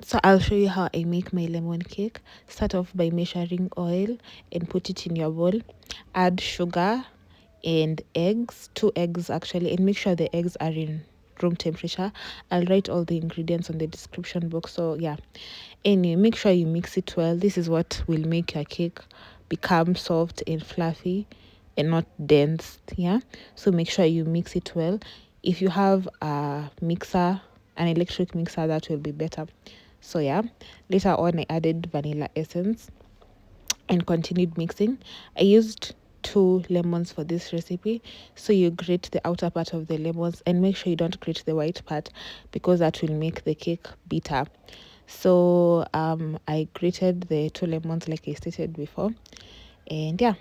So I'll show you how I make my lemon cake. Start off by measuring oil and put it in your bowl. Add sugar and eggs, 2 eggs actually, and make sure the eggs are in room temperature. I'll write all the ingredients on the description box. So yeah, anyway, make sure you mix it well. This is what will make your cake become soft and fluffy and not dense. Yeah, so make sure you mix it well. If you have a mixer, an electric mixer, that will be better. So yeah, later on I added vanilla essence and continued mixing. I used 2 lemons for this recipe, so you grate the outer part of the lemons and make sure you don't grate the white part because that will make the cake bitter. So I grated the 2 lemons like I stated before, and yeah,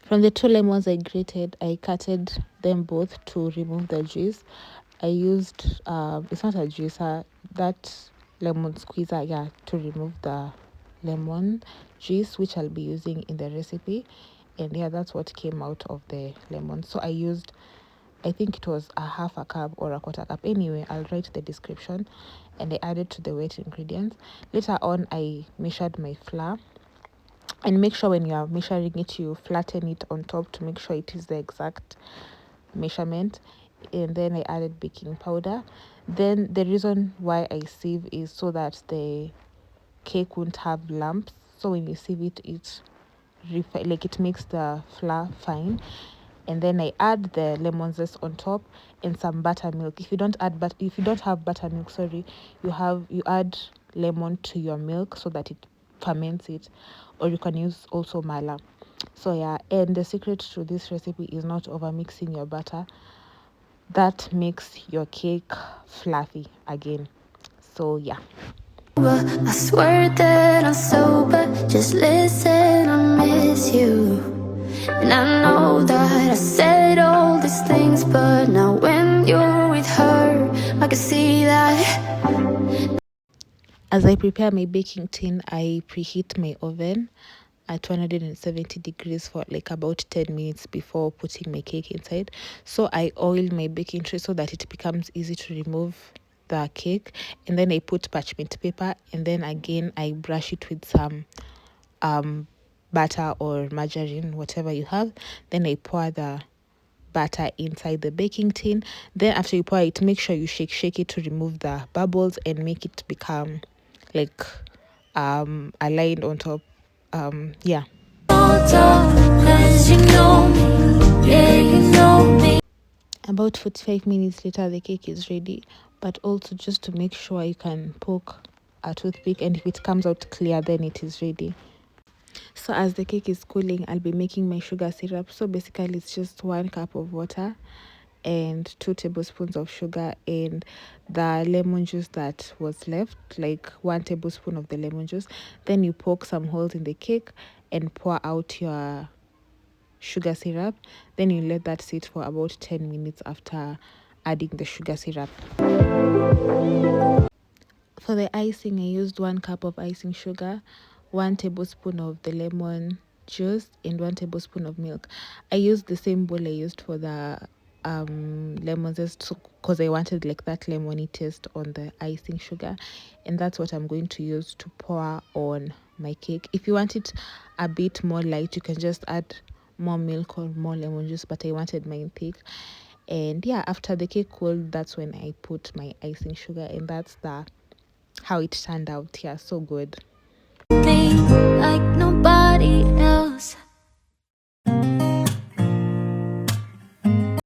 from the 2 lemons I grated, I cutted them both to remove the juice. I used it's not a juicer, that lemon squeezer, yeah, to remove the lemon juice, which I'll be using in the recipe. And yeah, that's what came out of the lemon. So I used, I think it was a half a cup or a quarter cup. Anyway, I'll write the description. And I added to the wet ingredients. Later on, I measured my flour. And make sure when you are measuring it, you flatten it on top to make sure it is the exact measurement. And then I added baking powder. Then the reason why I sieve is so that the cake won't have lumps. So when you sieve it, it makes the flour fine. And then I add the lemon zest on top and some buttermilk. If you don't have buttermilk, sorry, you add lemon to your milk so that it ferments it, or you can use also mala. So yeah, and the secret to this recipe is not over mixing your butter. That makes your cake fluffy again. So yeah. I swear that I'm sober. Just listen, I miss you. And I know that I said all these things, but now when you're with her, I can see that. As I prepare my baking tin, I preheat my oven at 270 degrees for like about 10 minutes before putting my cake inside. So I oil my baking tray so that it becomes easy to remove the cake, and then I put parchment paper, and then again I brush it with some butter or margarine, whatever you have. Then I pour the butter inside the baking tin. Then after you pour it, make sure you shake it to remove the bubbles and make it become like aligned on top. Yeah. About 45 minutes later, the cake is ready. But also, just to make sure, you can poke a toothpick, and if it comes out clear, then it is ready. So as the cake is cooling, I'll be making my sugar syrup. So basically it's just 1 cup of water and 2 tablespoons of sugar and the lemon juice that was left, like 1 tablespoon of the lemon juice. Then you poke some holes in the cake and pour out your sugar syrup. Then you let that sit for about 10 minutes after adding the sugar syrup. For the icing, I used 1 cup of icing sugar, 1 tablespoon of the lemon juice, and 1 tablespoon of milk. I used the same bowl I used for the lemon zest because I wanted like that lemony taste on the icing sugar, and that's what I'm going to use to pour on my cake. If you want it a bit more light, you can just add more milk or more lemon juice, but I wanted mine thick. And yeah, after the cake cooled, that's when I put my icing sugar, and that's how it turned out. Yeah, so good. Me like nobody